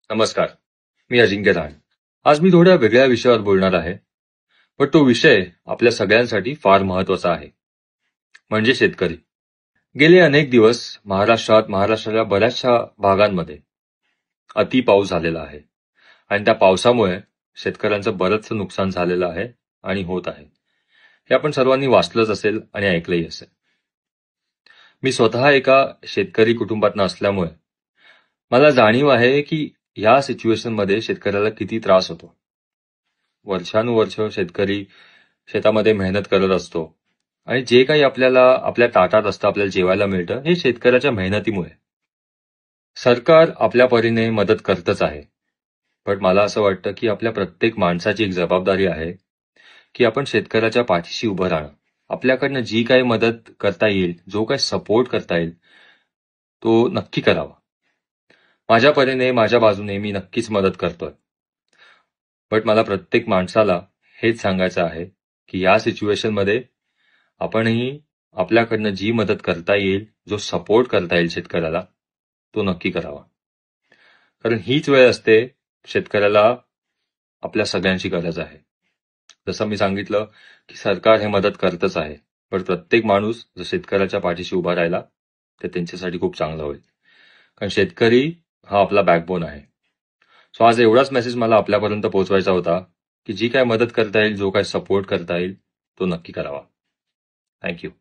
नमस्कार. मी अजिंक्य राहण. आज मी थोड्या वेगळ्या विषयावर बोलणार आहे, पण तो विषय आपल्या सगळ्यांसाठी फार महत्वाचा आहे, म्हणजे शेतकरी. गेले अनेक दिवस महाराष्ट्राच्या बऱ्याचशा भागांमध्ये अति पाऊस झालेला आहे आणि त्या पावसामुळे शेतकऱ्यांचं बरंचसं नुकसान झालेलं आहे आणि होत आहे. हे आपण सर्वांनी वाचलंच असेल आणि ऐकलंही असेल. मी स्वतः एका शेतकरी कुटुंबातनं असल्यामुळे मला जाणीव आहे की या सिच्युएशनमध्ये शेतकऱ्याला किती त्रास होतो. वर्षानुवर्ष शेतकरी शेतामध्ये मेहनत करत असतो आणि जे काही आपल्याला आपल्या ताटात असतं, आपल्याला जेवायला मिळतं, हे शेतकऱ्याच्या मेहनतीमुळे. सरकार आपल्या परीने मदत करतच आहे, पण मला असं वाटतं की आपल्या प्रत्येक माणसाची एक जबाबदारी आहे की आपण शेतकऱ्याच्या पाठीशी उभं राहणं. आपल्याकडनं जी काही मदत करता येईल, जो काही सपोर्ट करता येईल, तो नक्की करावा. माझ्या परीने, माझ्या बाजूने मी नक्कीच मदत करतोय. बट मला प्रत्येक माणसाला हेच सांगायचं आहे की या सिच्युएशनमध्ये आपणही आपल्याकडनं जी मदत करता येईल, जो सपोर्ट करता येईल शेतकऱ्याला, तो नक्की करावा. कारण हीच वेळ असते शेतकऱ्याला आपल्या सगळ्यांची गरज आहे. जसं मी सांगितलं की सरकार हे मदत करतच आहे, पण प्रत्येक माणूस जर शेतकऱ्याच्या पाठीशी उभा राहिला तर त्यांच्यासाठी खूप चांगलं होईल. कारण शेतकरी हा आपला बॅकबोन आहे. सो आज एवढाच मेसेज मला आपल्यापर्यंत पोहोचवायचा होता की जी काय मदत करता येईल, जो काय सपोर्ट करता येईल, तो नक्की करावा. थँक्यू.